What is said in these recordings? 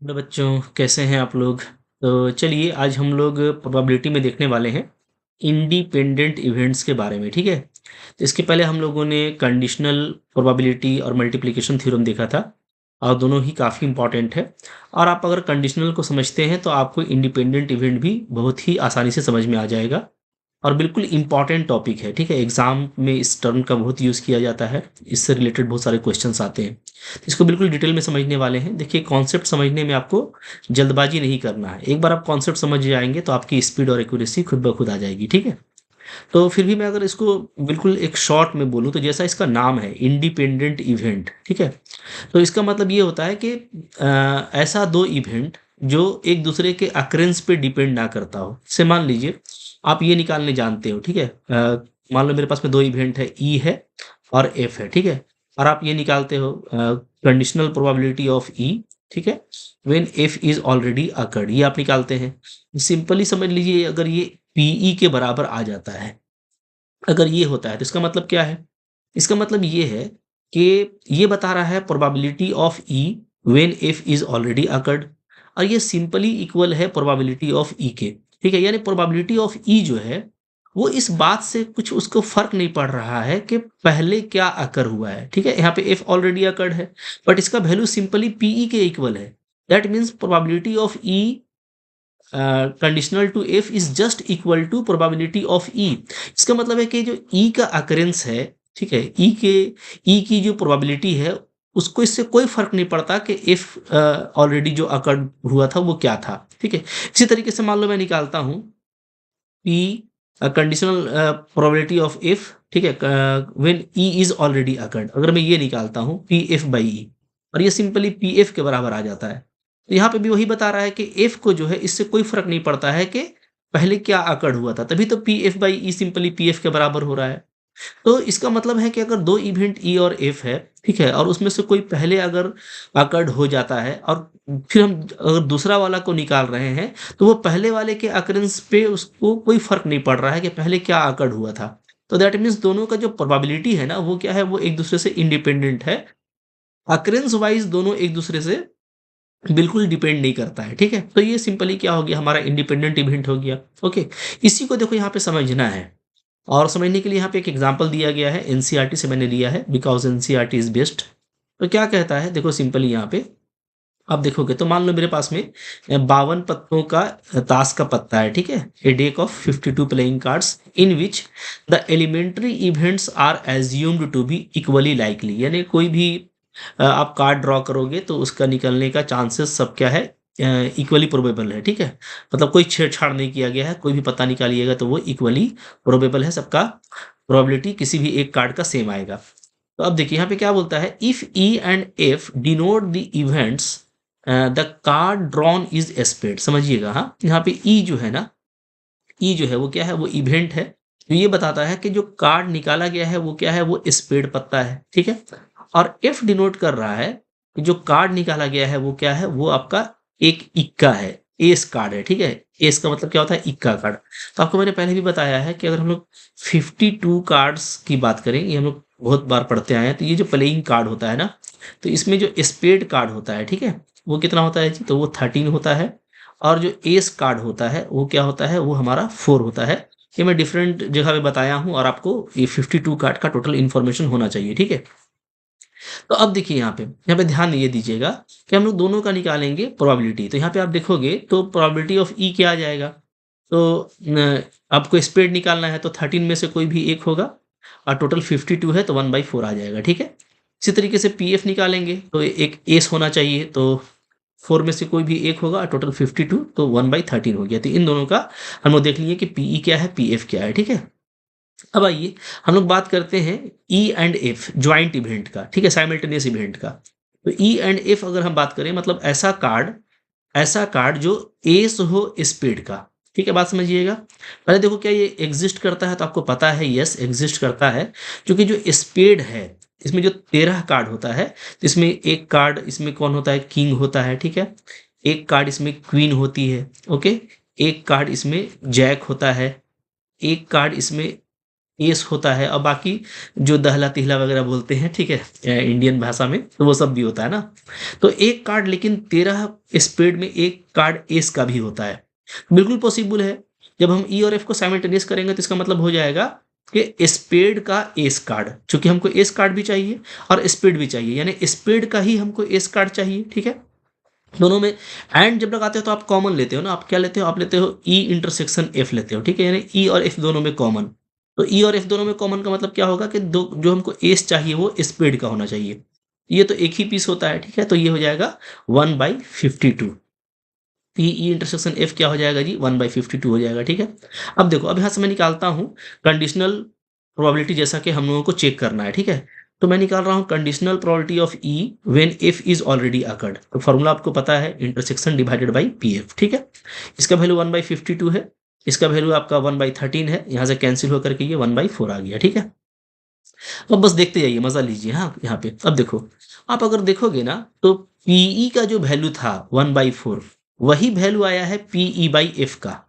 Hello बच्चों, कैसे हैं आप लोग? तो चलिए आज हम लोग प्रोबेबिलिटी में देखने वाले हैं इंडिपेंडेंट इवेंट्स के बारे में। ठीक है, तो इसके पहले हम लोगों ने कंडीशनल प्रोबेबिलिटी और मल्टीप्लिकेशन थ्योरम देखा था और दोनों ही काफ़ी इंपॉर्टेंट है। और आप अगर कंडीशनल को समझते हैं तो आपको इंडिपेंडेंट इवेंट भी बहुत ही आसानी से समझ में आ जाएगा और बिल्कुल इम्पॉर्टेंट टॉपिक है। ठीक है, एग्जाम में इस टर्म का बहुत यूज़ किया जाता है, इससे रिलेटेड बहुत सारे क्वेश्चंस आते हैं। तो इसको बिल्कुल डिटेल में समझने वाले हैं। देखिए, कॉन्सेप्ट समझने में आपको जल्दबाजी नहीं करना है। एक बार आप कॉन्सेप्ट समझ जाएंगे तो आपकी स्पीड और एक्यूरेसी खुद ब खुद आ जाएगी। ठीक है, तो फिर भी मैं अगर इसको बिल्कुल एक शॉर्ट में बोलूँ तो जैसा इसका नाम है इंडिपेंडेंट इवेंट, ठीक है, तो इसका मतलब ये होता है कि ऐसा दो इवेंट जो एक दूसरे के अक्रेंस पे डिपेंड ना करता हो। जैसे मान लीजिए आप ये निकालने जानते हो, ठीक है, मान लो मेरे पास में दो इवेंट है, ई है और एफ है। ठीक है, और आप ये निकालते हो कंडीशनल प्रोबेबिलिटी ऑफ ई, ठीक है, when F is already occurred, ये आप निकालते हैं। सिंपली समझ लीजिए, अगर ये पीई के बराबर आ जाता है, अगर ये होता है तो इसका मतलब क्या है? इसका मतलब ये है कि ये बता रहा है probability of E when F is already occurred, और ये सिंपली इक्वल है प्रोबेबिलिटी ऑफ ई के। ठीक है, यानी प्रोबेबिलिटी ऑफ ई जो है वो इस बात से कुछ उसको फर्क नहीं पड़ रहा है कि पहले क्या अकर हुआ है। ठीक है, यहाँ पे एफ ऑलरेडी अकर्ड है बट इसका वैल्यू सिंपली पीई के इक्वल है। That means probability of E conditional to F is just equal to probability of E. इसका मतलब है कि जो ई का अकरेंस है, ठीक है, ई की जो प्रोबेबिलिटी है उसको इससे कोई फर्क नहीं पड़ता कि एफ ऑलरेडी जो अकर हुआ था वो क्या था। ठीक है, इसी तरीके से मान लो मैं निकालता हूँ P conditional probability of F, ठीक है, when E is already occurred, अगर मैं ये निकालता हूँ पी एफ बाई ई, और ये सिंपली पी एफ के बराबर आ जाता है। तो यहाँ पे भी वही बता रहा है कि एफ को जो है इससे कोई फर्क नहीं पड़ता है कि पहले क्या अकर्ड हुआ था, तभी तो P F by E simply P F के बराबर हो रहा है। तो इसका मतलब है कि अगर दो इवेंट ई और एफ है, ठीक है, और उसमें से कोई पहले अगर अकर्ड हो जाता है और फिर हम अगर दूसरा वाला को निकाल रहे हैं तो वो पहले वाले के अकरेंस पे उसको कोई फर्क नहीं पड़ रहा है कि पहले क्या अकर्ड हुआ था। तो दैट मीन्स दोनों का जो प्रोबेबिलिटी है ना वो क्या है, वो एक दूसरे से इंडिपेंडेंट है। अकरेंस वाइज दोनों एक दूसरे से बिल्कुल डिपेंड नहीं करता है। ठीक है, तो ये सिंपली क्या हो गया, हमारा इंडिपेंडेंट इवेंट हो गया। ओके, इसी को देखो यहाँ पे समझना है, और समझने के लिए यहाँ पे एक एग्जांपल दिया गया है, एनसीईआरटी से मैंने लिया है बिकॉज एनसीईआरटी इज बेस्ट। तो क्या कहता है, देखो सिंपली यहाँ पे आप देखोगे तो मान लो मेरे पास में 52 पत्तों का ताश का पत्ता है। ठीक है, a deck of 52 playing cards in which the elementary events are assumed to be equally likely, यानी कोई भी आप कार्ड ड्रॉ करोगे तो उसका निकलने का चांसेस सब क्या है, इक्वली प्रोबेबल है। ठीक है, मतलब कोई छेड़छाड़ नहीं किया गया है, कोई भी पत्ता निकालिएगा तो वो इक्वली प्रोबेबल है, सबका प्रोबेबिलिटी किसी भी एक कार्ड का सेम आएगा। तो अब देखिए यहाँ पे क्या बोलता है, if E and F denote the events the card drawn is spade. समझिएगा, हाँ, यहाँ पे ई जो है ना, ई जो है वो क्या है, वो इवेंट है। तो ये बताता है कि जो कार्ड निकाला गया है वो क्या है, वो स्पेड पत्ता है। ठीक है, और एफ डिनोट कर रहा है कि जो कार्ड निकाला गया है वो क्या है, वो आपका एक इक्का है, एस कार्ड है। ठीक है, एस का मतलब क्या होता है, इक्का कार्ड। तो आपको मैंने पहले भी बताया है कि अगर हम लोग 52 कार्ड्स की बात करें, ये हम लोग बहुत बार पढ़ते आए हैं, तो ये जो प्लेइंग कार्ड होता है ना, तो इसमें जो स्पेड कार्ड होता है, ठीक है, वो कितना होता है जी, तो वो 13 होता है। और जो एस कार्ड होता है वो क्या होता है, वो हमारा 4 होता है। ये मैं डिफरेंट जगह पे बताया हूँ और आपको ये 52 कार्ड का टोटल इन्फॉर्मेशन होना चाहिए। ठीक है, तो अब देखिए यहाँ पे ध्यान ये दीजिएगा कि हम लोग दोनों का निकालेंगे प्रोबेबिलिटी। तो यहाँ पे आप देखोगे तो प्रोबेबिलिटी ऑफ ई क्या आ जाएगा, तो आपको स्प्रेड निकालना है तो 13 में से कोई भी एक होगा, और टोटल 52 है तो 1/4 आ जाएगा। ठीक है, इसी तरीके से पी एफ निकालेंगे तो एक एस होना चाहिए, तो 4 में से कोई भी एक होगा और टोटल 52, तो 1/13 हो गया। तो इन दोनों का हम लोग देख लिए कि पीई क्या है, पी एफ क्या है। ठीक है, अब आइए हम लोग बात करते हैं ई एंड एफ ज्वाइंट इवेंट का। ठीक है, साइमल्टेनियस इवेंट का। तो ई एंड एफ अगर हम बात करें, मतलब ऐसा कार्ड जो एस हो स्पेड का। ठीक है, बात समझिएगा। पहले देखो क्या ये एग्जिस्ट करता है, तो आपको पता है यस एग्जिस्ट करता है, क्योंकि जो स्पेड है इसमें जो 13 कार्ड होता है, तो इसमें एक कार्ड इसमें कौन होता है, किंग होता है। ठीक है, एक कार्ड इसमें क्वीन होती है। ओके, एक कार्ड इसमें जैक होता है, एक कार्ड इसमें एस होता है और बाकी जो दहला-तिहला वगैरह बोलते हैं, ठीक है? इंडियन भाषा में, तो वो सब भी होता है ना? तो एक कार्ड लेकिन 13 स्पेड में एक कार्ड एस का भी होता है। बिल्कुल पॉसिबल है। जब हम ई और एफ को साइमल्टेनियस करेंगे तो इसका मतलब हो जाएगा कि स्पेड का एस कार्ड, चूँकि हमको एस कार्ड भी चाहिए और स्पेड भी चाहिए, यानी स्पेड का ही हमको एस कार्ड चाहिए, ठीक है? दोनों में एंड जब लगाते हो तो आप कॉमन लेते हो ना, आप क्या लेते हो? आप लेते हो ई इंटरसेक्शन एफ लेते हो, ठीक है? यानी ई और एफ दोनों में कॉमन। तो ई और एफ दोनों में कॉमन का मतलब क्या होगा कि दो जो हमको एस चाहिए वो स्पेड का होना चाहिए। ये तो एक ही पीस होता है, ठीक है? तो ये हो जाएगा 1/52। पी ई इंटरसेक्शन एफ क्या हो जाएगा जी? 1/52 हो जाएगा, ठीक है? अब देखो, अब यहाँ से मैं निकालता हूँ कंडीशनल प्रोबेबिलिटी, जैसा कि हम लोगों को चेक करना है, ठीक है? तो मैं निकाल रहा हूँ conditional probability of E when F is already occurred. तो फॉर्मूला आपको पता है, intersection divided by P F, ठीक है? इसका वैल्यू 1/52 है, इसका वैल्यू आपका 1/13 है, यहाँ से कैंसिल होकर के ये 1/4 आ गया, ठीक है? अब बस देखते जाइए, मजा लीजिए। हाँ, यहाँ पे अब देखो, आप अगर देखोगे ना तो पीई का जो वैल्यू था 1/4, वही वैल्यू आया है पीई बाई एफ का,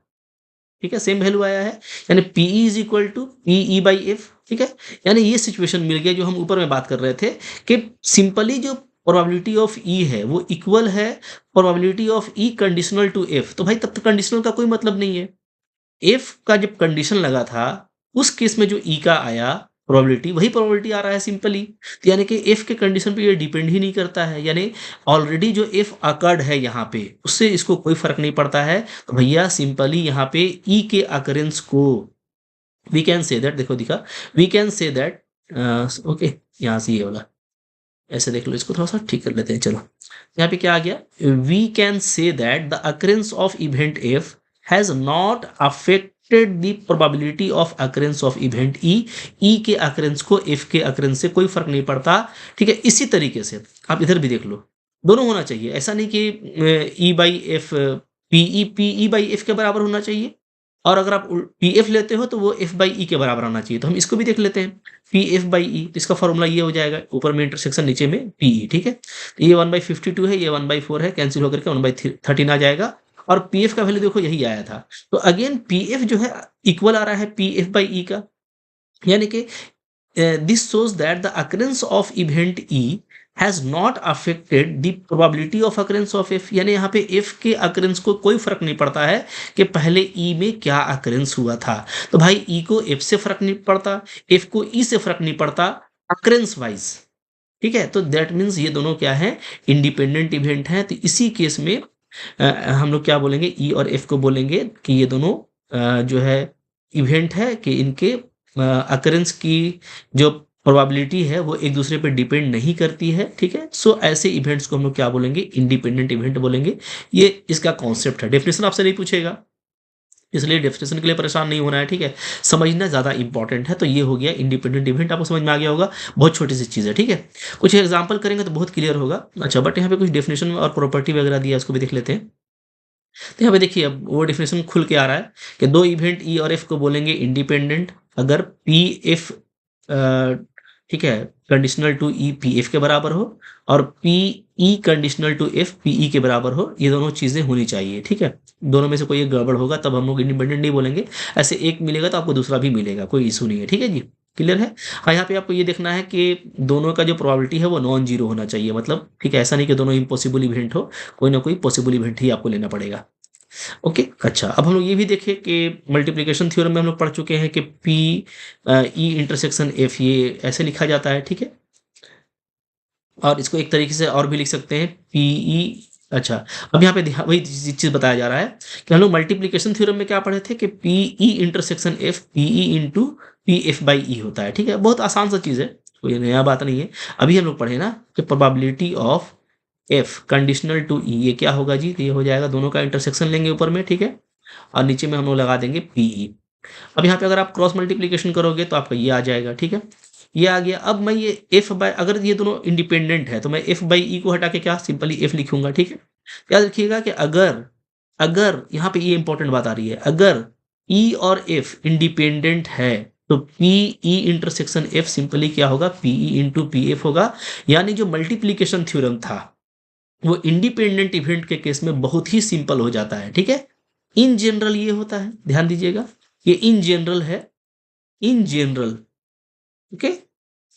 ठीक है? सेम वैल्यू आया है, यानी P E is equal to P E by F, ठीक है? यानी ये सिचुएशन मिल गया जो हम ऊपर में बात कर रहे थे कि सिंपली जो प्रोबेबिलिटी ऑफ ई है वो इक्वल है probability of E conditional to F. तो भाई तब तो कंडीशनल का कोई मतलब नहीं है। एफ का जब कंडीशन लगा था, उस केस में जो ई का आया प्रोबेबिलिटी, वही प्रोबेबिलिटी आ रहा है सिंपली। तो यानी कि एफ के कंडीशन पे ये डिपेंड ही नहीं करता है, यानी ऑलरेडी जो एफ अकर्ड है यहाँ पे, उससे इसको कोई फर्क नहीं पड़ता है। तो भैया सिंपली यहाँ पे ई के अकरेंस को वी कैन से दैट, देखो दिखा, we can say that, okay, यहाँ से ये वाला ऐसे देख लो, इसको थोड़ा सा ठीक कर लेते हैं। चलो, यहाँ पे क्या आ गया? We can say that the occurrence of event F has not affected the probability of occurrence of event E. E के अकरेंस को एफ के अकरेंस से कोई फर्क नहीं पड़ता, ठीक है? इसी तरीके से आप इधर भी देख लो, दोनों होना चाहिए। ऐसा नहीं कि E by F, P E by F के बराबर होना चाहिए, और अगर आप पी एफ लेते हो तो वो एफ बाई ई के बराबर आना चाहिए। तो हम इसको भी देख लेते हैं, पी एफ बाई ई, तो इसका फॉर्मूला ये हो जाएगा, ऊपर में इंटरसेक्शन, नीचे में पीई, ठीक है? तो ये 1/52 है, ये 1/4 है, कैंसिल होकर के 1/13 आ जाएगा। और पी एफ का वैल्यू देखो यही आया था। तो अगेन पी एफ जो है इक्वल आ रहा है पी एफ बाई ई का, यानी कि this shows that the occurrence of event E has not affected the probability of occurrence of F। यानी यहाँ पे F के occurrence को कोई फर्क नहीं पड़ता है कि पहले E में क्या occurrence हुआ था। तो भाई E को F से फर्क नहीं पड़ता, F को E से फर्क नहीं पड़ता occurrence वाइज, ठीक है? तो दैट मीन्स ये दोनों क्या है? इंडिपेंडेंट इवेंट हैं। तो इसी केस में हम लोग क्या बोलेंगे? ई और एफ को बोलेंगे कि ये दोनों जो है इवेंट है कि इनके अकरेंस की जो प्रोबेबिलिटी है वो एक दूसरे पे डिपेंड नहीं करती है, ठीक है? सो ऐसे इवेंट्स को हम लोग क्या बोलेंगे? इंडिपेंडेंट इवेंट बोलेंगे। ये इसका कॉन्सेप्ट है। डेफिनेशन आपसे नहीं पूछेगा, इसलिए डेफिनेशन के लिए परेशान नहीं होना है, ठीक है? समझना ज़्यादा इंपॉर्टेंट है। तो ये हो गया इंडिपेंडेंट इवेंट, आपको समझ में आ गया होगा। बहुत छोटी सी चीज़ है, ठीक है? कुछ एग्जांपल करेंगे तो बहुत क्लियर होगा। अच्छा, बट यहाँ पे कुछ डेफिनेशन और प्रॉपर्टी वगैरह दिया है, उसको भी देख लेते हैं। तो यहाँ पे देखिए, अब वो डेफिनेशन खुल के आ रहा है कि दो इवेंट ई और एफ को बोलेंगे इंडिपेंडेंट अगर पी एफ, ठीक है, conditional to E P F के बराबर हो, और P E conditional to F P E के बराबर हो। ये दोनों चीज़ें होनी चाहिए, ठीक है? दोनों में से कोई एक गड़बड़ होगा तब हम लोग इंडिपेंडेंट नहीं बोलेंगे। ऐसे एक मिलेगा तो आपको दूसरा भी मिलेगा, कोई इशू नहीं है, ठीक है जी? क्लियर है? हाँ, यहाँ पे आपको ये देखना है कि दोनों का जो प्रोबेबिलिटी है वो नॉन जीरो होना चाहिए, मतलब ठीक है, ऐसा नहीं कि दोनों इम्पॉसिबल इवेंट हो, कोई ना कोई पॉसिबल इवेंट ही आपको लेना पड़ेगा। ओके, अच्छा, अब हम लोग ये भी देखें कि मल्टीप्लिकेशन थ्योरम में हम लोग पढ़ चुके हैं कि पी ई इंटरसेक्शन एफ ये ऐसे लिखा जाता है, ठीक है? और इसको एक तरीके से और भी लिख सकते हैं, पीई। अच्छा, अब यहाँ पे वही चीज़ बताया जा रहा है कि हम लोग मल्टीप्लिकेशन थ्योरम में क्या पढ़े थे कि P E intersection F P E into P F by E होता है, ठीक है? बहुत आसान सा चीज़ है, कोई नया बात नहीं है। अभी हम लोग पढ़े ना कि probability of F conditional to E, ये क्या होगा जी? तो ये हो जाएगा, दोनों का इंटरसेक्शन लेंगे ऊपर में, ठीक है? और नीचे में हम लोग लगा देंगे पीई। अब यहाँ पे अगर आप क्रॉस मल्टीप्लिकेशन करोगे तो आपका ये आ जाएगा, ठीक है? ये आ गया। अब मैं ये एफ बाय, अगर ये दोनों इंडिपेंडेंट है तो मैं एफ बाई ई को हटा के क्या सिंपली एफ लिखूंगा, ठीक है? याद रखिएगा कि अगर अगर यहाँ पे ये इंपॉर्टेंट बात आ रही है, अगर ई और एफ इंडिपेंडेंट है तो P E intersection F simply क्या होगा? पीई इंटू पी एफ होगा। यानी जो मल्टीप्लीकेशन थ्योरम था वो इंडिपेंडेंट इवेंट के केस में बहुत ही सिंपल हो जाता है, ठीक है? इन जनरल ये होता है, ध्यान दीजिएगा, ये इन जनरल है। In general, okay,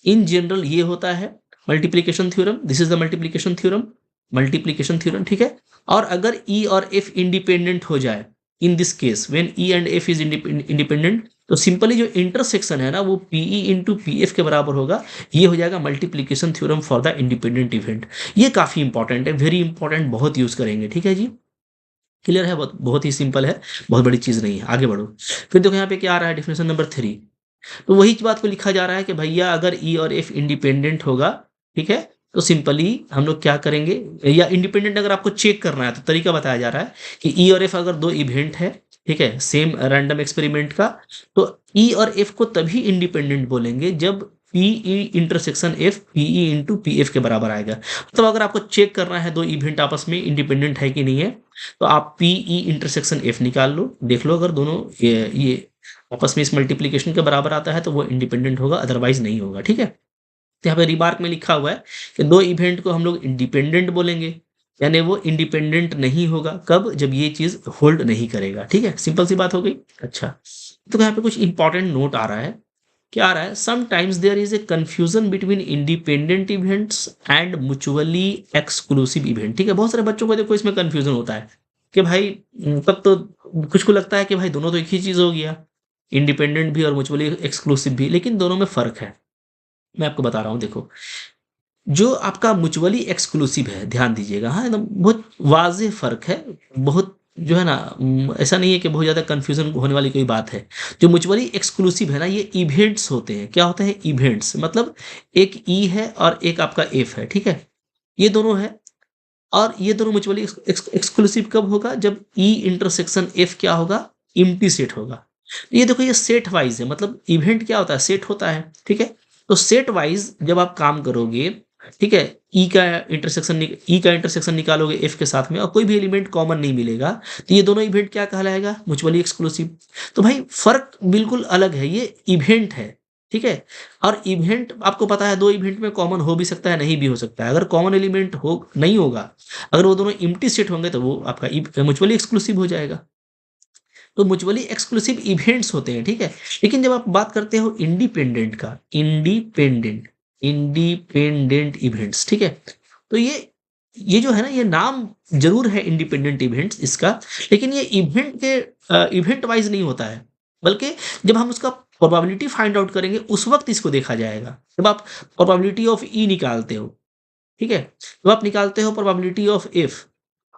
in general ये होता है multiplication theorem, this is the multiplication theorem, multiplication theorem, ठीक है। और अगर ई और एफ इंडिपेंडेंट हो जाए, in this case when E and F is independent, तो सिंपली जो इंटरसेक्शन है ना वो पीई इंटू पी एफ के बराबर होगा। ये हो जाएगा multiplication theorem for the independent event. ये काफी इंपॉर्टेंट है, वेरी इंपॉर्टेंट, बहुत यूज करेंगे, ठीक है जी। क्लियर है, बहुत बहुत ही सिंपल है, बहुत बड़ी चीज नहीं है। आगे बढ़ो, फिर देखो यहाँ पे क्या आ रहा है, डेफिनेशन नंबर 3। तो वही बात को लिखा जा रहा है कि भैया अगर ई और एफ इंडिपेंडेंट होगा, ठीक है, तो सिंपली हम लोग क्या करेंगे, या इंडिपेंडेंट अगर आपको चेक करना है तो तरीका बताया जा रहा है कि ई और एफ अगर दो इवेंट है, ठीक है, सेम रैंडम एक्सपेरिमेंट का, तो ई और एफ को तभी इंडिपेंडेंट बोलेंगे जब P E intersection F P E into P F के बराबर आएगा। मतलब अगर आपको चेक करना है दो इवेंट आपस में इंडिपेंडेंट है कि नहीं है, तो आप पीई इंटरसेक्शन एफ निकाल लो, देख लो अगर दोनों ये आपस में इस मल्टीप्लिकेशन के बराबर आता है तो वो इंडिपेंडेंट होगा, अदरवाइज नहीं होगा, ठीक है। तो यहाँ पे रिमार्क में लिखा हुआ है कि दो इवेंट को हम लोग इंडिपेंडेंट बोलेंगे, यानी वो इंडिपेंडेंट नहीं होगा कब, जब ये चीज होल्ड नहीं करेगा, ठीक है, सिंपल सी बात हो गई। अच्छा, तो यहाँ पे कुछ इंपॉर्टेंट नोट आ रहा है, क्या आ रहा है, sometimes there is a confusion between independent events and mutually exclusive event, ठीक है। बहुत सारे बच्चों को देखो इसमें कंफ्यूजन होता है कि भाई तब तो कुछ को लगता है कि भाई दोनों तो एक ही चीज हो गया, इंडिपेंडेंट भी और म्यूचुअली एक्सक्लूसिव भी, लेकिन दोनों में फ़र्क है। मैं आपको बता रहा हूँ, देखो, जो आपका म्यूचुअली एक्सक्लूसिव है, ध्यान दीजिएगा, हाँ, एकदम बहुत वाज़ेह फ़र्क है, बहुत जो है ना, ऐसा नहीं है कि बहुत ज़्यादा कन्फ्यूज़न होने वाली कोई बात है। जो म्यूचुअली एक्सक्लूसिव है ना, ये इवेंट्स होते हैं। क्या होता है? इवेंट्स, मतलब एक ई है और एक आपका एफ है, ठीक है? ये दोनों है, और ये दोनों म्यूचुअली एक्सक्लूसिव कब होगा? जब ई इंटरसेक्शन एफ क्या होगा? एम्प्टी सेट होगा। ये देखो, ये सेट वाइज है, मतलब इवेंट क्या होता है? सेट होता है, ठीक है। तो सेट वाइज जब आप काम करोगे, ठीक है, ई का इंटरसेक्शन निकालोगे एफ के साथ में और कोई भी एलिमेंट कॉमन नहीं मिलेगा, तो ये दोनों इवेंट क्या कहलाएगा? Mutually exclusive. तो भाई फर्क बिल्कुल अलग है, ये इवेंट है, ठीक है। और इवेंट आपको पता है, दो इवेंट में कॉमन हो भी सकता है, नहीं भी हो सकता है। अगर कॉमन एलिमेंट हो नहीं होगा, अगर वो दोनों एम्प्टी सेट होंगे, तो वो आपका म्यूचुअली एक्सक्लूसिव हो जाएगा। तो म्यूचुअली एक्सक्लूसिव इवेंट्स होते हैं, ठीक है। लेकिन जब आप बात करते हो इंडिपेंडेंट का, इंडिपेंडेंट इवेंट्स, ठीक है, तो ये जो है ना, ये नाम जरूर है इंडिपेंडेंट इवेंट्स इसका, लेकिन ये इवेंट के इवेंट वाइज नहीं होता है, बल्कि जब हम उसका प्रोबेबिलिटी फाइंड आउट करेंगे उस वक्त इसको देखा जाएगा। जब आप प्रोबेबिलिटी ऑफ ई निकालते हो, ठीक है, जब आप निकालते हो प्रोबेबिलिटी ऑफ एफ,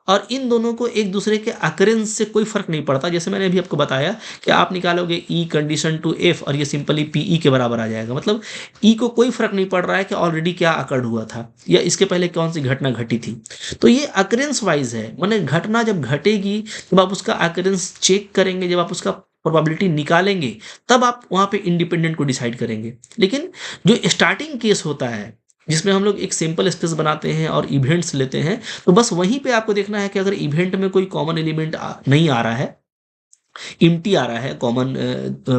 और इन दोनों को एक दूसरे के अकरेंस से कोई फर्क नहीं पड़ता। जैसे मैंने अभी आपको बताया कि आप निकालोगे ई कंडीशन टू एफ और ये सिंपली पीई के बराबर आ जाएगा, मतलब ई को कोई फर्क नहीं पड़ रहा है कि ऑलरेडी क्या अकर्ड हुआ था या इसके पहले कौन सी घटना घटी थी। तो ये अकरेंस वाइज है, माने घटना जब घटेगी, जब आप उसका अकरेंस चेक करेंगे, जब आप उसका प्रोबेबिलिटी निकालेंगे, तब आप वहां पे इंडिपेंडेंट को डिसाइड करेंगे। लेकिन जो स्टार्टिंग केस होता है, जिसमें हम लोग एक सिंपल स्पेस बनाते हैं और इवेंट्स लेते हैं, तो बस वहीं पे आपको देखना है कि अगर इवेंट में कोई कॉमन एलिमेंट नहीं आ रहा है, एम्प्टी आ रहा है कॉमन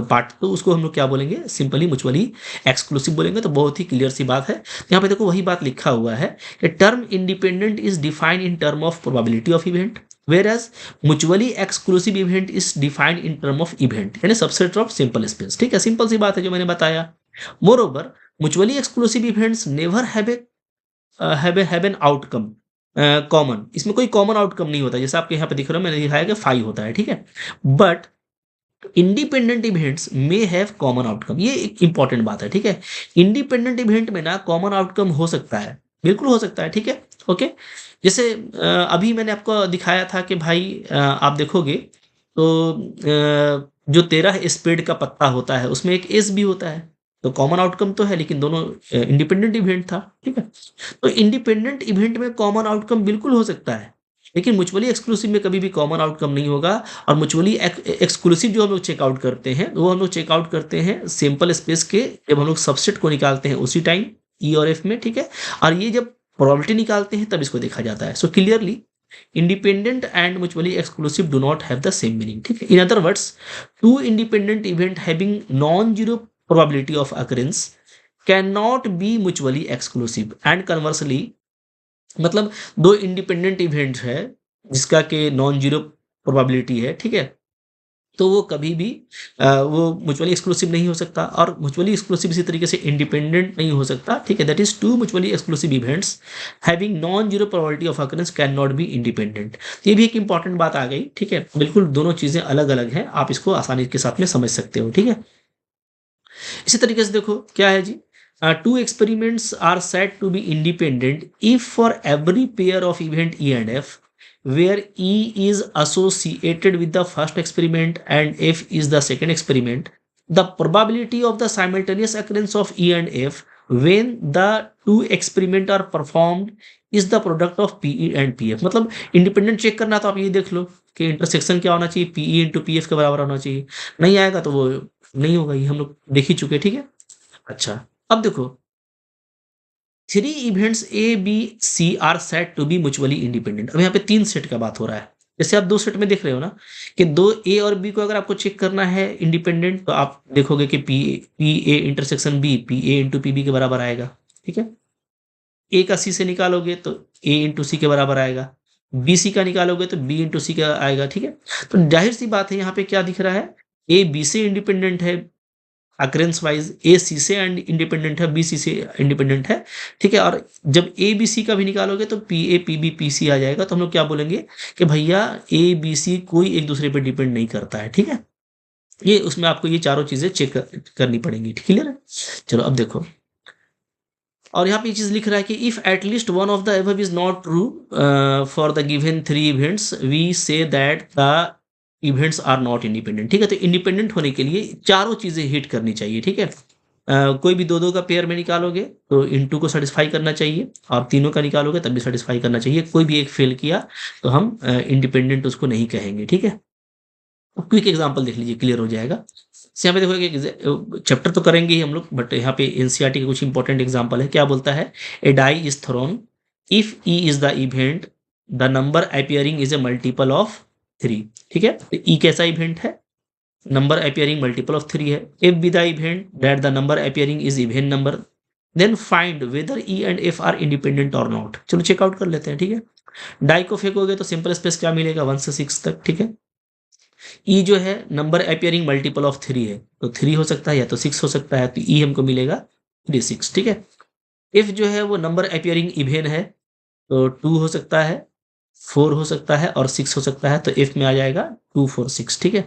पार्ट, तो उसको हम लोग क्या बोलेंगे? सिंपली म्यूचुअली एक्सक्लूसिव बोलेंगे। तो बहुत ही क्लियर सी बात है। यहाँ पे देखो वही बात लिखा हुआ है कि term independent is defined in term of probability of event, whereas mutually exclusive event is defined in term of event, यानी सबसेट ऑफ सिंपल स्पेस, ठीक है। सिंपल सी बात है जो मैंने बताया। More over mutually exclusive events never have an outcome common, इसमें कोई कॉमन आउटकम नहीं होता, जैसे आपके यहाँ पे दिख रहा है, मैंने दिखाया कि 5 होता है, ठीक है। बट इंडिपेंडेंट इवेंट्स में हैव कॉमन आउटकम, ये एक इंपॉर्टेंट बात है, ठीक है। इंडिपेंडेंट इवेंट में ना कॉमन आउटकम हो सकता है, बिल्कुल हो सकता है, ठीक है, ओके। जैसे अभी मैंने आपको दिखाया था कि भाई आप देखोगे तो जो 13 स्पेड का पत्ता होता है उसमें एक एस भी होता है, तो कॉमन आउटकम तो है, लेकिन दोनों इंडिपेंडेंट इवेंट था, ठीक है। तो इंडिपेंडेंट इवेंट में कॉमन आउटकम बिल्कुल हो सकता है, लेकिन म्यूचुअली एक्सक्लूसिव में कभी भी कॉमन आउटकम नहीं होगा। और म्यूचुअली एक्सक्लूसिव जो हम लोग चेकआउट करते हैं, वो हम लोग चेकआउट करते हैं सिंपल स्पेस के, जब हम लोग सबसेट को निकालते हैं उसी टाइम ई और एफ में, ठीक है। और ये जब प्रोबेबिलिटी निकालते हैं तब इसको देखा जाता है। So clearly independent and mutually exclusive do not have the same meaning, ठीक है। in other words, two independent event having non-zero probability of occurrence cannot be mutually exclusive and conversely, मतलब दो इंडिपेंडेंट इवेंट है जिसका के non zero probability है, ठीक है, तो वो कभी भी वो म्यूचुअली एक्सक्लूसिव नहीं हो सकता, और म्यूचुअली एक्सक्लूसिव इसी तरीके से इंडिपेंडेंट नहीं हो सकता, ठीक है। That is two mutually exclusive events having non zero probability of occurrence can not be independent. ये भी एक इंपॉर्टेंट बात आ गई, ठीक है। बिल्कुल दोनों चीजें अलग अलग हैं, आप इसको आसानी के साथ में समझ सकते हो, ठीक है। इसी तरीके से देखो क्या है जी, two experiments are said to be independent if for every pair of event E and F where E is associated with the first experiment and F is the second experiment, the probability of the simultaneous occurrence of E and F when the two experiments are performed is the product of PE and PF। मतलब independent check करना तो आप ये देख लो कि intersection क्या होना चाहिए, PE इंटू PF के बराबर होना चाहिए। नहीं आएगा तो वो नहीं होगा, ये हम लोग देख ही चुके, ठीक है। अच्छा, अब देखो three events A B C are set to be mutually independent. अब यहाँ पे तीन सेट का बात हो रहा है। जैसे आप दो सेट में देख रहे हो ना कि दो ए और बी को अगर आपको चेक करना है इंडिपेंडेंट, तो आप देखोगे कि P A intersection B P A into P B के बराबर आएगा, ठीक है। ए का सी से निकालोगे तो ए इंटू सी के बराबर आएगा, बी सी का निकालोगे तो बी इंटू सी का आएगा, ठीक है। तो जाहिर सी बात है यहाँ पे क्या दिख रहा है, ए बी से इंडिपेंडेंट है अक्रेंस वाइज, ए सी से इंडिपेंडेंट है, बी सी से इंडिपेंडेंट है, ठीक है। और जब ए बी सी का भी निकालोगे तो P A P B P C आ जाएगा। तो हम लोग क्या बोलेंगे कि भैया ए बी सी कोई एक दूसरे पर डिपेंड नहीं करता है, ठीक है। ये उसमें आपको ये चारों चीजें चेक करनी पड़ेंगी, क्लियर है। चलो अब देखो, और यहाँ पे ये चीज लिख रहा है कि if at least one of the above is not true for the given three events we say that the events are not independent, ठीक है। तो इंडिपेंडेंट होने के लिए चारों चीजें हिट करनी चाहिए, ठीक है। कोई भी दो दो का पेयर में निकालोगे तो इनटू को सेटिस्फाई करना चाहिए, और तीनों का निकालोगे तब भी सेटिस्फाई करना चाहिए। कोई भी एक फेल किया तो हम इंडिपेंडेंट उसको नहीं कहेंगे, ठीक है। क्विक एग्जांपल देख लीजिए, क्लियर हो जाएगा। यहाँ पे देखो चैप्टर तो करेंगे ही हम लोग, बट यहाँ पे एनसीईआरटी के कुछ इंपॉर्टेंट एग्जांपल है। क्या बोलता है, a die is thrown if E is the event the number appearing is a multiple of three, ठीक है। तो ई कैसा इवेंट है, number appearing multiple of three है। F be the event that the number appearing is even number then find whether E and F are independent or not. चलो check out कर लेते हैं, ठीक है। डाई को फेंकोगे तो सिंपल स्पेस क्या मिलेगा, 1 से 6 तक, ठीक है। ई जो है number appearing multiple of three है, तो 3 हो सकता है या तो 6 हो सकता है, तो ई हमको मिलेगा 3 6, ठीक है। इफ जो है वो नंबर अपियरिंग इवेन है, तो 2 हो सकता है, 4 हो सकता है और 6 हो सकता है, तो इफ में आ जाएगा 2 4 6, ठीक है।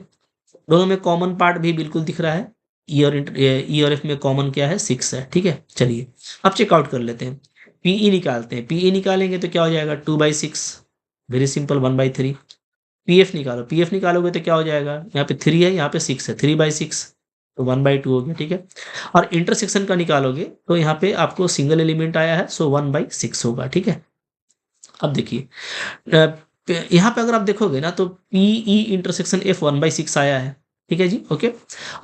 दोनों में कॉमन पार्ट भी बिल्कुल दिख रहा है, ई और एफ में कॉमन क्या है, 6 है, ठीक है। चलिए अब चेकआउट कर लेते हैं, पीई निकालते हैं। पीई निकालेंगे तो क्या हो जाएगा, 2/6, वेरी सिंपल, 1/3। पीएफ निकालो, पीएफ निकालोगे तो क्या हो जाएगा, यहाँ पे 3 है, यहाँ पे 6 है, 3/6, तो 1/2 हो गया, ठीक है। और इंटरसेक्शन का निकालोगे तो यहाँ पे आपको सिंगल एलिमेंट आया है, सो 1/6 होगा, ठीक है। अब देखिए यहाँ पे अगर आप देखोगे ना तो पीई इंटरसेक्शन एफ 1/6 आया है, ठीक है जी, ओके।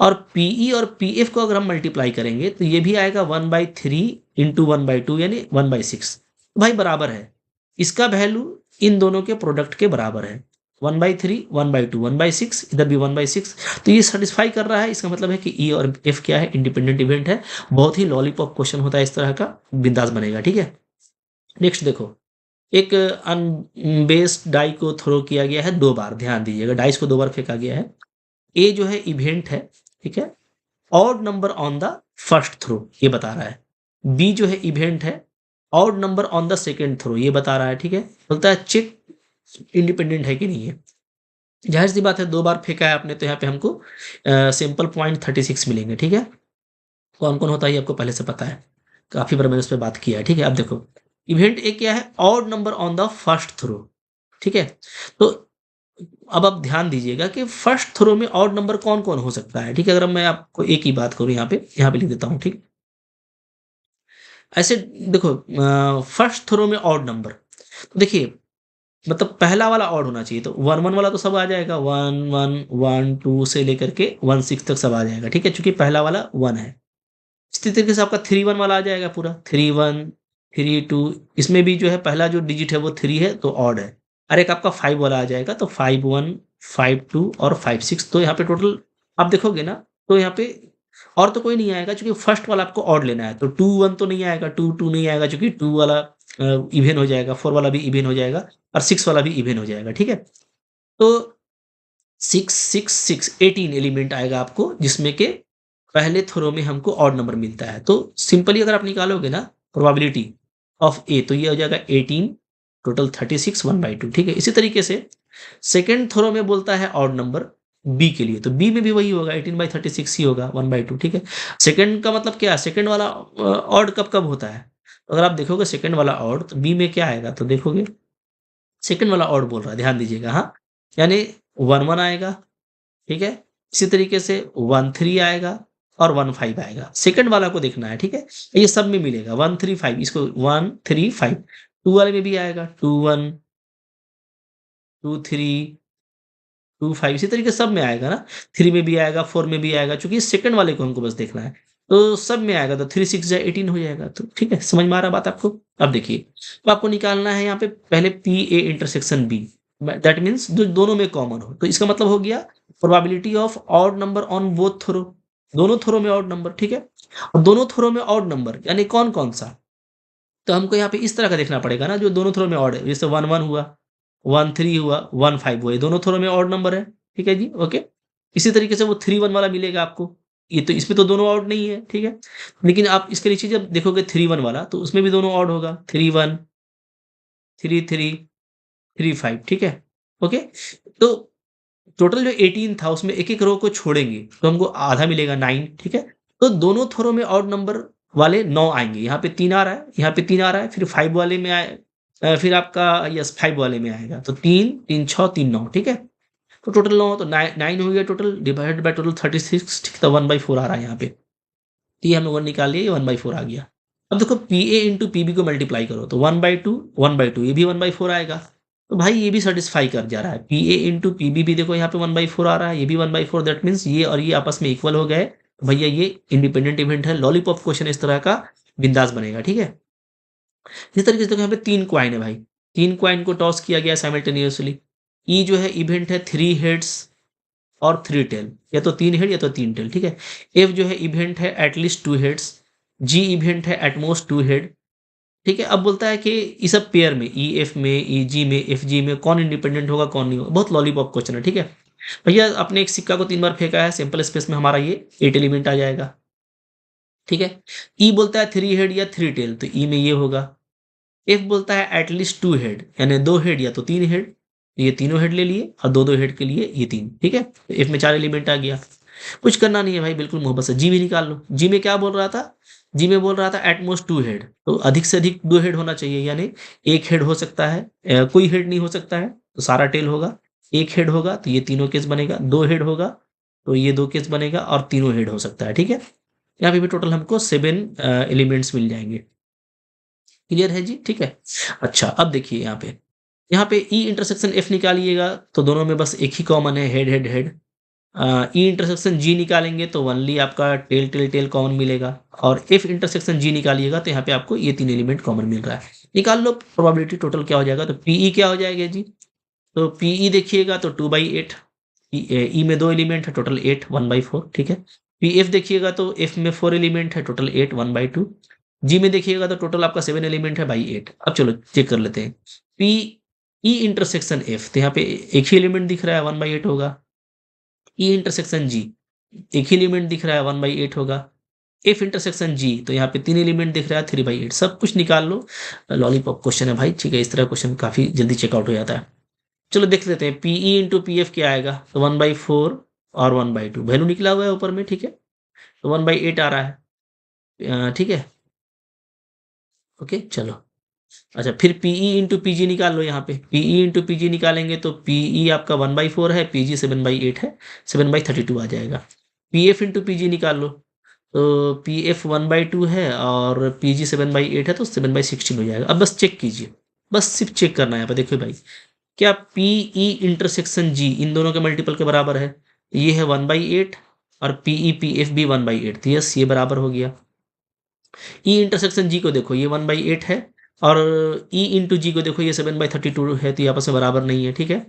और पीई और पीएफ को अगर हम मल्टीप्लाई करेंगे तो ये भी आएगा 1/3 इंटू 1/2 यानी 1/6, भाई बराबर है। इसका वैल्यू इन दोनों के प्रोडक्ट के बराबर है, 1/3 1/2 1/6, इधर भी 1/6। तो ये सेटिस्फाई कर रहा है, इसका मतलब है कि ई और एफ क्या है, इंडिपेंडेंट इवेंट है। बहुत ही लॉलीपॉप क्वेश्चन होता है इस तरह का, बिंदास बनेगा, ठीक है। नेक्स्ट देखो, एक अनबेस्ड डाई को थ्रो किया गया है 2 बार, ध्यान दीजिएगा, डाइस को 2 बार फेंका गया है। ए जो है इवेंट है, ठीक है, odd number on the first throw ये बता रहा है। बी जो है इवेंट है, odd number on the second throw ये बता रहा है, ठीक है। बोलता है चेक इंडिपेंडेंट है कि नहीं है। जाहिर सी बात है 2 बार फेंका है आपने, तो यहाँ पे हमको सिंपल पॉइंट 36 मिलेंगे, ठीक है। कौन कौन होता है ये आपको पहले से पता है, काफी बार मैंने उस पर बात किया है, ठीक है। अब देखो इवेंट ए क्या है, odd number on the first throw, ठीक है। तो अब आप ध्यान दीजिएगा कि फर्स्ट थ्रो में ऑड नंबर कौन कौन हो सकता है, ठीक है। अगर मैं आपको एक ही बात करूं, यहाँ पे लिख देता हूं, ठीक। ऐसे देखो फर्स्ट थ्रो में ऑड नंबर, तो देखिए मतलब पहला वाला ऑड होना चाहिए, तो 1 1 वाला तो सब आ जाएगा, 1 1 1 2 से लेकर के 1 6 तक सब आ जाएगा, ठीक है, क्योंकि पहला वाला 1 है। इसी तरीके से आपका 3 1 वाला आ जाएगा पूरा, 3 1 3 2, इसमें भी जो है पहला जो डिजिट है वो 3 है तो ऑड है। और एक आपका 5 वाला आ जाएगा, तो 5 1 5 2 और 5 6, तो यहाँ पे टोटल आप देखोगे ना तो यहाँ पे और तो कोई नहीं आएगा, क्योंकि फर्स्ट वाला आपको ऑड लेना है, तो 2 1 तो नहीं आएगा, 2 2 नहीं आएगा, क्योंकि 2 वाला इवन हो जाएगा, 4 वाला भी इवन हो जाएगा और 6 वाला भी इवन हो जाएगा, ठीक है। तो 6 6 6 18 एलिमेंट आएगा आपको, जिसमें के पहले थ्रो में हमको ऑड नंबर मिलता है। तो सिंपली अगर आप निकालोगे ना प्रोबेबिलिटी ऑफ ए, तो ये हो जाएगा 18, टोटल 36, 1/2, ठीक है। इसी तरीके से सेकंड थ्रो में बोलता है ऑड नंबर बी के लिए, तो बी में भी वही होगा, 18/36 ही होगा, 1/2, ठीक है। सेकंड का मतलब क्या है, सेकंड वाला ऑड कब कब होता है, अगर आप देखोगे सेकंड वाला ऑड, तो बी में क्या आएगा, तो देखोगे सेकंड वाला ऑड बोल रहा है, ध्यान दीजिएगा, हाँ, यानी 1 1 आएगा, ठीक है। इसी तरीके से 1 3 आएगा और 1 5 आएगा, सेकंड वाला को देखना है, ठीक है। ये सब में मिलेगा 1 3 5, इसको 1 3 5, 2 वाले में भी आएगा 2 1 2 3 2 5, इसी तरीके से सब में आएगा ना, 3 में भी आएगा, 4 में भी आएगा, चूंकि सेकंड वाले को हमको बस देखना है, तो सब में आएगा, तो 3 6 जा 18 हो जाएगा, तो ठीक है, समझ में आ रहा बात आपको। अब देखिए, तो आपको निकालना है यहाँ पे पहले P A intersection B, that means जो दोनों में कॉमन हो, तो इसका मतलब हो गया probability of odd number on both throw, दोनों थ्रो में ऑड नंबर, ठीक है। और दोनों थ्रो में ऑड नंबर यानी कौन कौन सा, तो हमको यहाँ पे इस तरह का देखना पड़ेगा ना, जो दोनों थ्रो में ऑड है, जैसे 1 1 हुआ, 1 3 हुआ, 1 5 हुआ, ये दोनों थ्रो में ऑड नंबर है, ठीक है जी, ओके। इसी तरीके से वो 3 1 वाला मिलेगा आपको, ये तो इसमें तो दोनों ऑड नहीं है, ठीक है। लेकिन आप इसके नीचे जब देखोगे 3 1 वाला, तो उसमें भी दोनों ऑड होगा, 3 1 3 3 3 5, ठीक है, ओके। तो टोटल जो 18 था उसमें एक-एक रो को छोड़ेंगे, तो हमको आधा मिलेगा 9, ठीक है। तो दोनों थ्रो में ऑड नंबर वाले 9 आएँगे, यहाँ पे 3 आ रहा है, यहाँ पे 3 आ रहा है, फिर 5 वाले में फिर आपका यस 5 वाले में आएगा, तो 3 3 6 3 9, ठीक है। तो टोटल 9, तो 9 हो गया टोटल, डिवाइडेड बाय टोटल 36, ठीक, तो 1/4 आ रहा है यहाँ पे। तो ये हम लोगों ने निकाल लिया, ये 1/4 आ गया। अब देखो पीए इंटू पीबी को मल्टीप्लाई करो, तो 1/2 1/2, ये भी 1/4 आएगा। तो भाई ये भी सेटिस्फाई कर जा रहा है, पीए इंटू पीबी भी देखो यहाँ पे 1/4 आ रहा है, ये भी 1/4, दैट मीन्स ये और ये आपस में इक्वल हो गए, तो भैया ये इंडिपेंडेंट इवेंट है, लॉलीपॉप क्वेश्चन इस तरह का बिंदास बनेगा, ठीक है। इस तरीके से देखो यहाँ पे 3 क्वाइन है भाई, 3 क्वाइन को टॉस किया गया साइमल्टेनियसली। ई जो है इवेंट है 3 हेड्स और 3 टेल, या तो 3 हेड या तो 3 टेल, ठीक है। एफ जो है इवेंट है एटलीस्ट 2 हेड्स, जी इवेंट है एटमोस्ट 2 हेड, ठीक है। अब बोलता है कि इस सब पेयर में, ई एफ में, ई जी में, एफ जी में कौन इंडिपेंडेंट होगा कौन नहीं होगा, बहुत लॉलीपॉप क्वेश्चन है, ठीक है। भैया आपने एक सिक्का को 3 बार फेंका है, सैंपल स्पेस में हमारा ये 8 एलिमेंट आ जाएगा, ठीक है। ई बोलता है 3 हेड या 3 टेल, तो ई में ये होगा। एफ बोलता है एटलीस्ट 2 हेड, यानी 2 हेड या तो 3 हेड, ये तीनों हेड ले लिए, और 2 2 हेड के लिए ये 3, ठीक है। तो एफ में 4 एलिमेंट आ गया, कुछ करना नहीं है भाई, बिल्कुल मोहब्बत से। जी भी निकाल लो, जी में क्या बोल रहा था, जी में बोल रहा था एटमोस्ट 2 हेड, तो अधिक से अधिक 2 हेड होना चाहिए, यानी एक हेड हो सकता है, कोई हेड नहीं हो सकता है, तो सारा टेल होगा। एक हेड होगा तो ये तीनों केस बनेगा, 2 हेड होगा तो ये 2 केस बनेगा, और तीनों हेड हो सकता है, ठीक है। यहाँ पे भी टोटल हमको 7 एलिमेंट्स मिल जाएंगे, क्लियर है जी, ठीक है। अच्छा अब देखिए यहाँ पे ई इंटरसेक्शन एफ निकालिएगा, तो दोनों में बस एक ही कॉमन है, head head head. E intersection G निकालेंगे तो ओनली आपका टेल टेल टेल कॉमन मिलेगा, और एफ इंटरसेक्शन जी निकालिएगा तो यहाँ पे आपको ये 3 एलिमेंट कॉमन मिल रहा है। निकाल लो प्रोबेबिलिटी टोटल क्या हो जाएगा, तो पीई क्या हो जाएगा जी, तो पीई देखिएगा तो 2/8, ई में 2 एलिमेंट है, टोटल 8, 1/4, ठीक है। पीएफ देखिएगा तो एफ में 4 एलिमेंट है, टोटल 8, 1/2। जी में देखिएगा तो टोटल आपका 7 एलिमेंट है, बाई 8। अब चलो चेक कर लेते हैं, पी ई इंटरसेक्शन एफ, तो यहाँ पे एक ही एलिमेंट दिख रहा है, 1/8 होगा। ई इंटरसेक्शन जी, एक ही एलिमेंट दिख रहा है, 1/8 होगा। एफ इंटरसेक्शन जी, तो यहाँ पे 3 एलिमेंट दिख रहा है, 3/8। सब कुछ निकाल लो, लॉलीपॉप क्वेश्चन है भाई, ठीक है। इस तरह क्वेश्चन काफी जल्दी चेकआउट हो जाता है। चलो देख लेते हैं, पीई इंटू पी एफ क्या आएगा, तो 1/4 और 1/2 वैल्यू निकला हुआ है ऊपर में, ठीक है। तो 1/8 आ रहा है, ठीक है, ओके चलो। अच्छा फिर पीई इंटू पीजी निकाल लो, यहाँ पे पीई इंटू पीजी निकालेंगे तो पीई आपका 1/4 है, पीजी 7/8 है, 7/32 आ जाएगा। पीएफ इंटू पीजी निकाल लो, तो पीएफ 1/2 है और पीजी 7/8 है, तो 7/16 हो जाएगा। अब बस चेक कीजिए, बस सिर्फ चेक करना है यहाँ पे, देखिए भाई क्या पीई इंटरसेक्शन जी इन दोनों के मल्टीपल के बराबर है, ये है 1/8 और पीई पीएफ भी 1/8, तो यस ये बराबर हो गया। ई इंटरसेक्शन जी को देखो, ये 1/8 है, और ई इंटू जी को देखो, ये 7/32 है, तो ये आपस में बराबर नहीं है, ठीक है।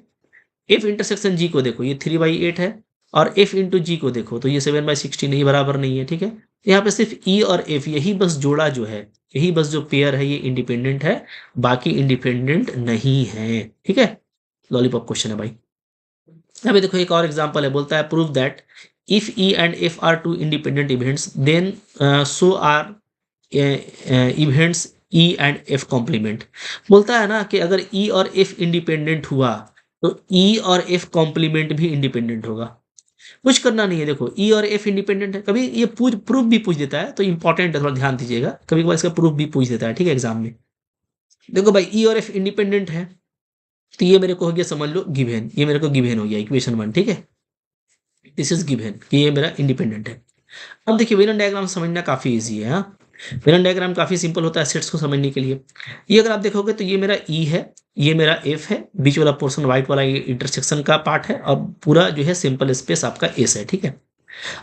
एफ इंटरसेक्शन जी को देखो, ये 3/8 है, और एफ इंटू जी को देखो तो ये 7/16, ये बराबर नहीं है, ठीक है। यहाँ पे सिर्फ ई और एफ, यही बस जोड़ा जो है, यही बस जो पेयर है ये इंडिपेंडेंट है, बाकी इंडिपेंडेंट नहीं है, ठीक है। लॉलीपॉप क्वेश्चन है भाई। अभी देखो एक और एग्जांपल है, बोलता है prove that if E and F are two independent events then so are events E and F complement. बोलता है ना कि अगर ई और एफ इंडिपेंडेंट हुआ तो ई और एफ कॉम्प्लीमेंट भी इंडिपेंडेंट होगा। कुछ करना नहीं है, देखो ई और एफ इंडिपेंडेंट है, कभी ये पूछ प्रूफ भी पूछ देता है तो इंपॉर्टेंट है, थोड़ा ध्यान दीजिएगा, कभी कभार इसका प्रूफ भी पूछ देता है, ठीक है, एग्जाम में। देखो भाई ई और एफ इंडिपेंडेंट है, तो ये मेरे को हो गया, समझ लो गिवन, ये मेरे को गिवन हो गया इक्वेशन 1, ठीक है, दिस इज गिवन कि ये मेरा इंडिपेंडेंट है। अब देखिए वेनन डायग्राम समझना काफी इजी है। हाँ, वेनन डायग्राम काफी सिंपल होता है सेट्स को समझने के लिए। ये अगर आप देखोगे तो ये मेरा ई है, ये मेरा एफ है, बीच वाला पोर्शन व्हाइट वाला ये इंटरसेक्शन का पार्ट है, और पूरा जो है सिंपल स्पेस आपका एस है, ठीक है।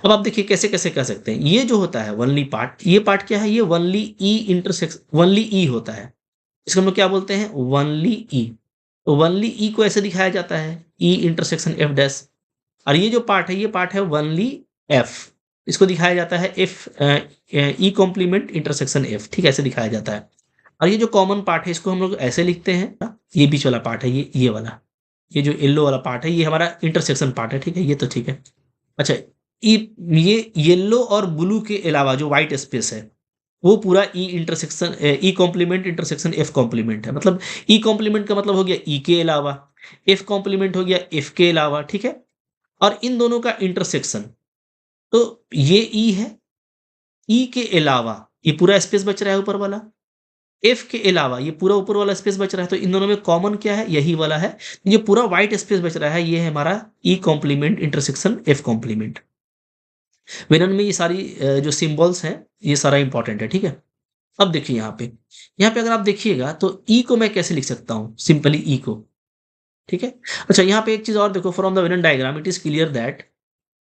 अब आप देखिए कैसे कैसे कह सकते हैं, ये जो होता है वनली पार्ट, ये पार्ट क्या है, ये वनली ई इंटरसेक्शन, वनली ई होता है, इसको हम लोग क्या बोलते हैं, वनली ई। तो वनली ई को ऐसे दिखाया जाता है, ई इंटरसेक्शन एफ डैश। और ये जो पार्ट है, ये पार्ट है वनली एफ, इसको दिखाया जाता है F E complement intersection F, ठीक है, ऐसे दिखाया जाता है। और ये जो कॉमन पार्ट है इसको हम लोग ऐसे लिखते हैं, ये बीच वाला पार्ट है, ये वाला, ये जो येलो वाला पार्ट है ये हमारा इंटरसेक्शन पार्ट है, ठीक है, ये तो ठीक है। अच्छा, ये येलो और ब्लू के अलावा जो व्हाइट स्पेस है वो पूरा E intersection E complement intersection F complement है। मतलब ई कॉम्प्लीमेंट का मतलब हो गया ई के अलावा, एफ कॉम्प्लीमेंट हो गया एफ के अलावा, ठीक है। और इन दोनों का इंटरसेक्शन, तो ये ई है, ई के अलावा ये पूरा स्पेस बच रहा है ऊपर वाला, एफ के अलावा ये पूरा ऊपर वाला स्पेस बच रहा है, तो इन दोनों में कॉमन क्या है, यही वाला है। ये पूरा व्हाइट स्पेस बच रहा है, ये है हमारा E complement intersection F complement. Venn में ये सारी जो सिंबल्स हैं ये सारा इंपॉर्टेंट है, ठीक है। अब देखिए यहाँ पे अगर आप देखिएगा तो ई को मैं कैसे लिख सकता हूँ, सिंपली ई को, ठीक है। अच्छा, यहाँ पे एक चीज और देखो, from the Venn diagram it is clear that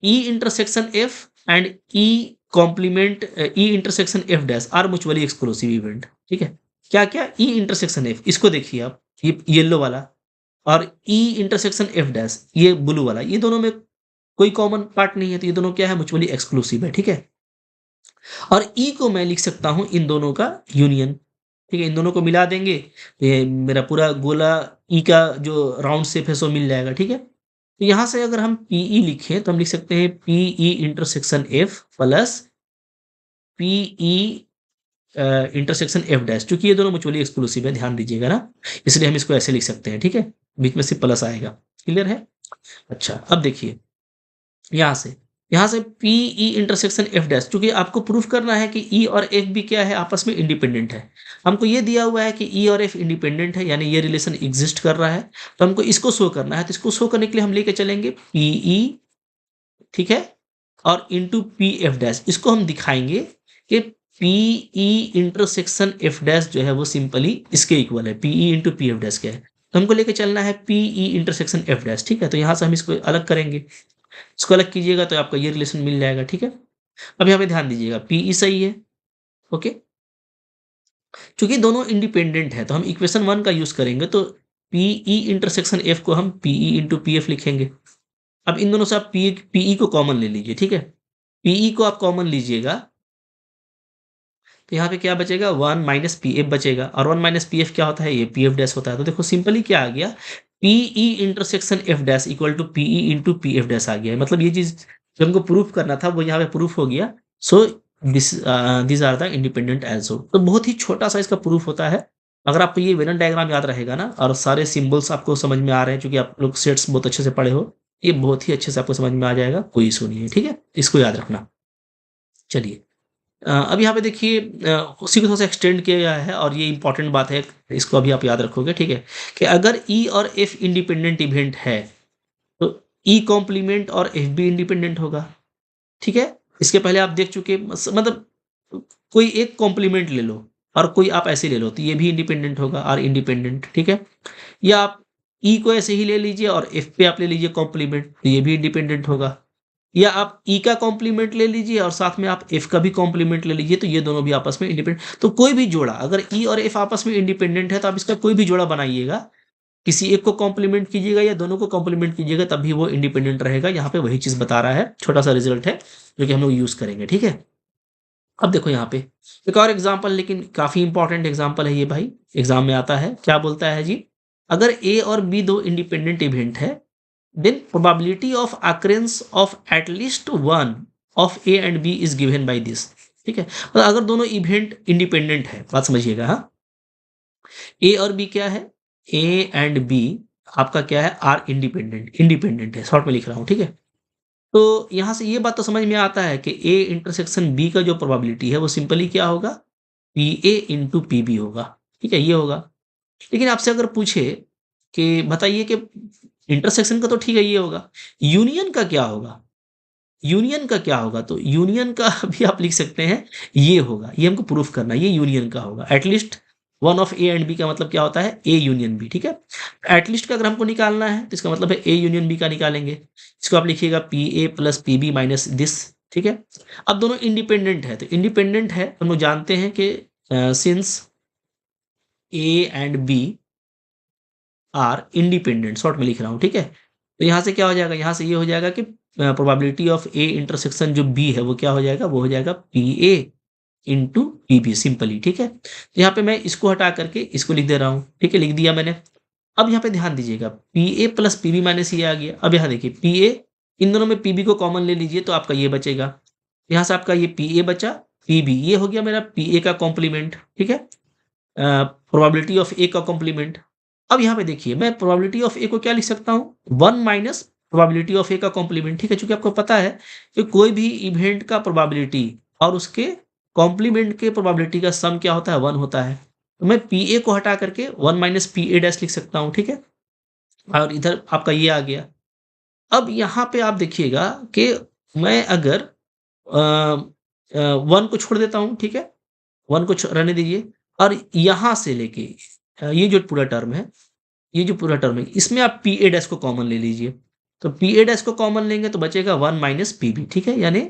E intersection F and E complement E intersection F dash are mutually exclusive event, ठीक है। क्या क्या, ई इंटरसेक्शन एफ, इसको देखिए आप, ये येलो वाला, और ई इंटरसेक्शन एफ डैश ये ब्लू वाला, ये दोनों में कोई कॉमन पार्ट नहीं है, तो ये दोनों क्या है, म्यूचुअली एक्सक्लूसिव है, ठीक है। और ई को मैं लिख सकता हूं इन दोनों का यूनियन, ठीक है, इन दोनों को मिला देंगे तो ये मेरा पूरा गोला ई का जो राउंड शेप है सो मिल जाएगा, ठीक है। तो यहां से अगर हम पीई लिखें तो हम लिख सकते हैं P E intersection F plus P E intersection F dash, क्योंकि ये दोनों म्यूचुअली एक्सक्लूसिव है, ध्यान दीजिएगा ना, इसलिए हम इसको ऐसे लिख सकते हैं, ठीक है, बीच में से प्लस आएगा। क्लियर है। अच्छा, अब देखिए यहाँ से पीई इंटरसेक्शन एफ डैश, क्योंकि आपको प्रूफ करना है कि ई और एफ भी क्या है, आपस में इंडिपेंडेंट है। हमको ये दिया हुआ है कि ई और एफ इंडिपेंडेंट है, यानी ये रिलेशन एग्जिस्ट कर रहा है, तो हमको इसको शो करना है। तो इसको शो करने के लिए हम लेके चलेंगे पीई, ठीक है, और इंटू पी एफ डैश, इसको हम दिखाएंगे कि पीई इंटरसेक्शन एफ डैश जो है वो सिंपली इसके इक्वल है, P E into P F dash क्या है, तो हमको लेके चलना है पीई इंटरसेक्शन एफ डैश, ठीक है। तो यहाँ से हम इसको अलग करेंगे, इसको अलग कीजिएगा तो आपका ये रिलेशन मिल जाएगा, ठीक है। अब यहाँ पे ध्यान दीजिएगा पीई सही है, ओके, क्योंकि दोनों इंडिपेंडेंट है तो हम इक्वेशन 1 का यूज करेंगे, तो पीई इंटरसेक्शन एफ को हम पीई इंटू पी एफ लिखेंगे। अब इन दोनों से आप पीई को कॉमन ले लीजिए, ठीक है, पीई को आप कॉमन लीजिएगा तो यहाँ पे क्या बचेगा, 1 माइनस पी एफ बचेगा, और 1 माइनस पी एफ क्या होता है, ये पी एफ डैश होता है। तो देखो सिंपली क्या आ गया, P E intersection F dash equal to P E into P F dash आ गया है। मतलब ये चीज जो हमको प्रूफ करना था वो यहाँ पे प्रूफ हो गया। So this are the independent also. तो बहुत ही छोटा सा इसका प्रूफ होता है। अगर आपको ये वेनन डायग्राम याद रहेगा ना, और सारे सिंबल्स आपको समझ में आ रहे हैं, क्योंकि आप लोग सेट्स बहुत अच्छे से पढ़े हो, ये बहुत ही अच्छे से आपको समझ में आ जाएगा, कोई इशू नहीं है, ठीक है, इसको याद रखना। चलिए, अब यहाँ पे देखिए उसी को थोड़ा सा एक्सटेंड किया गया है, और ये इंपॉर्टेंट बात है, इसको अभी आप याद रखोगे, ठीक है, कि अगर ई और एफ इंडिपेंडेंट इवेंट है तो ई कॉम्प्लीमेंट और एफ भी इंडिपेंडेंट होगा, ठीक है। इसके पहले आप देख चुके, मतलब कोई एक कॉम्प्लीमेंट ले लो और कोई आप ऐसे ले लो तो ये भी इंडिपेंडेंट होगा, और इंडिपेंडेंट, ठीक है। या आप ई को ऐसे ही ले लीजिए और एफ पे आप ले लीजिए कॉम्प्लीमेंट, तो ये भी इंडिपेंडेंट होगा। या आप ई का कॉम्प्लीमेंट ले लीजिए और साथ में आप एफ का भी कॉम्प्लीमेंट ले लीजिए, तो ये दोनों भी आपस में इंडिपेंडेंट। तो कोई भी जोड़ा अगर ई और एफ आपस में इंडिपेंडेंट है तो आप इसका कोई भी जोड़ा बनाइएगा, किसी एक को कॉम्प्लीमेंट कीजिएगा या दोनों को कॉम्प्लीमेंट कीजिएगा, तभी वो इंडिपेंडेंट रहेगा। यहाँ पे वही चीज बता रहा है, छोटा सा रिजल्ट है जो कि हम लोग यूज करेंगे, ठीक है। अब देखो यहाँ पे एक और एग्जाम्पल, लेकिन काफी इंपॉर्टेंट एग्जाम्पल है ये भाई, एग्जाम में आता है। क्या बोलता है जी, अगर ए और बी दो इंडिपेंडेंट इवेंट है then probability of occurrence of at least one of A and B is given by this। ठीक है, मतलब अगर दोनों इवेंट इंडिपेंडेंट है, बात समझिएगा। हाँ, ए और बी क्या है, ए एंड बी आपका क्या है, आर इंडिपेंडेंट, इंडिपेंडेंट है, शॉर्ट में लिख रहा हूँ। ठीक है, तो यहाँ से ये बात तो समझ में आता है कि ए इंटरसेक्शन बी का जो प्रोबेबिलिटी है वो सिंपली क्या होगा, P A into P B होगा। ठीक है, ये होगा। लेकिन आपसे अगर पूछे कि बताइए कि इंटरसेक्शन का तो ठीक है ये होगा, यूनियन का क्या होगा, यूनियन का क्या होगा, तो यूनियन का भी आप लिख सकते हैं ये होगा, ये हमको प्रूफ करना है, ये यूनियन का होगा। At least one of A and B का मतलब क्या होता है, ए यूनियन बी। ठीक है, एटलीस्ट का अगर हमको निकालना है तो इसका मतलब है ए यूनियन बी का निकालेंगे। इसको आप लिखिएगा P A plus P B minus this. ठीक है, अब दोनों इंडिपेंडेंट है, तो इंडिपेंडेंट है हम लोग जानते हैं कि since A and B are independent, short में लिख रहा हूँ। ठीक है, तो यहाँ से क्या हो जाएगा, यहाँ से ये हो जाएगा कि प्रोबेबिलिटी ऑफ ए इंटरसेक्शन जो बी है वो क्या हो जाएगा, वो हो जाएगा P A into P B, simply. ठीक है, तो यहाँ पे मैं इसको हटा करके इसको लिख दे रहा हूँ। ठीक है, लिख दिया मैंने। अब यहाँ पे ध्यान दीजिएगा, P A plus P B minus ये आ गया। अब यहाँ देखिए पी ए, इन दोनों में पी बी को कॉमन ले लीजिए तो आपका ये बचेगा, यहाँ से आपका ये पी ए बचा, पी बी ये हो गया मेरा पी ए का कॉम्प्लीमेंट। ठीक है, प्रोबेबिलिटी ऑफ ए का कॉम्प्लीमेंट। अब यहाँ पे देखिए मैं प्रोबेबिलिटी ऑफ ए को क्या लिख सकता हूँ, वन माइनस प्रोबेबिलिटी ऑफ ए का कॉम्प्लीमेंट। ठीक है, चूंकि आपको पता है कि कोई भी इवेंट का प्रोबेबिलिटी और उसके कॉम्प्लीमेंट के प्रोबेबिलिटी का सम क्या होता है, वन होता है। तो मैं पी ए को हटा करके one minus P A dash लिख सकता हूँ। ठीक है, और इधर आपका ये आ गया। अब यहाँ पे आप देखिएगा कि मैं अगर वन को छोड़ देता हूँ। ठीक है, वन को रहने दीजिए, और यहाँ से लेके ये जो पूरा टर्म है, ये जो पूरा टर्म है, इसमें आप पी ए डैश को कॉमन ले लीजिए। तो पी ए डैश को कॉमन लेंगे तो बचेगा वन माइनस पी बी। ठीक है, यानी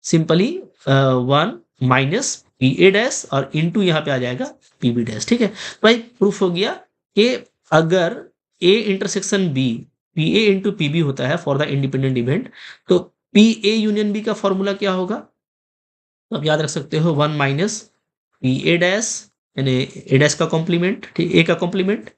simply one minus P A dash और इंटू यहाँ पे आ जाएगा पी बी डैश। ठीक है, तो भाई प्रूफ हो गया कि अगर A intersection B P A into P B होता है फॉर द इंडिपेंडेंट इवेंट, तो पी ए यूनियन बी का फॉर्मूला क्या होगा, तो आप याद रख सकते हो one minus P A dash यानी ए डैश का कॉम्प्लीमेंट, ठीक, ए का कॉम्प्लीमेंट,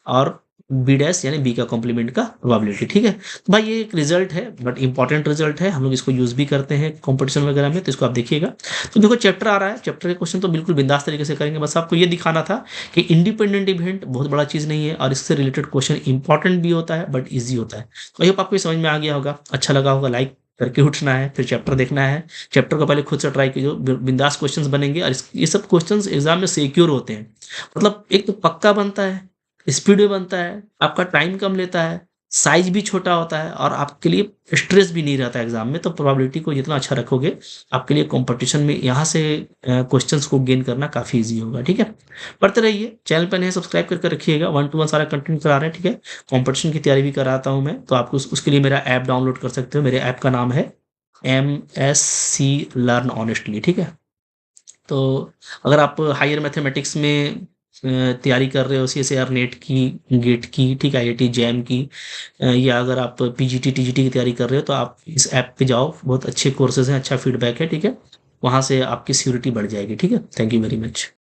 और बी डैश यानी बी का कॉम्प्लीमेंट का प्रोबेबिलिटी। ठीक है, तो भाई ये एक रिजल्ट है, बट इंपॉर्टेंट रिजल्ट है, हम लोग इसको यूज भी करते हैं कंपटीशन वगैरह में, तो इसको आप देखिएगा। तो देखो चैप्टर आ रहा है, चैप्टर के क्वेश्चन तो बिल्कुल बिंदास तरीके से करेंगे, बस आपको ये दिखाना था कि इंडिपेंडेंट इवेंट बहुत बड़ा चीज़ नहीं है, और इससे रिलेटेड क्वेश्चन इंपॉर्टेंट भी होता है बट ईजी होता है। तो आई होप आपको समझ में आ गया होगा, अच्छा लगा होगा, लाइक करके उठना है, फिर चैप्टर देखना है। चैप्टर को पहले खुद से ट्राई कीजिए, बिंदास क्वेश्चंस बनेंगे, और ये सब क्वेश्चंस एग्जाम में सिक्योर होते हैं। मतलब एक तो पक्का बनता है, स्पीड में बनता है, आपका टाइम कम लेता है, साइज भी छोटा होता है, और आपके लिए स्ट्रेस भी नहीं रहता एग्जाम में। तो प्रोबेबिलिटी को जितना अच्छा रखोगे, आपके लिए कंपटीशन में यहाँ से क्वेश्चंस को गेन करना काफ़ी इजी होगा। ठीक है, पढ़ते रहिए, चैनल पर नहीं सब्सक्राइब करके रखिएगा, 1 to 1 सारा कंटेंट करा रहे हैं। ठीक है, कंपटीशन की तैयारी भी कराता हूँ मैं, तो आपको उसके लिए मेरा ऐप डाउनलोड कर सकते हो। मेरे ऐप का नाम है MSc लर्न ऑनेस्टली। ठीक है, तो अगर आप हायर मैथमेटिक्स में तैयारी कर रहे हो, CSIR नेट की, गेट की, ठीक है, IIT जैम की, या अगर आप PGT TGT की तैयारी कर रहे हो, तो आप इस ऐप पे जाओ, बहुत अच्छे कोर्सेज हैं, अच्छा फीडबैक है। ठीक है, वहाँ से आपकी सिक्योरिटी बढ़ जाएगी। ठीक है, थैंक यू वेरी मच।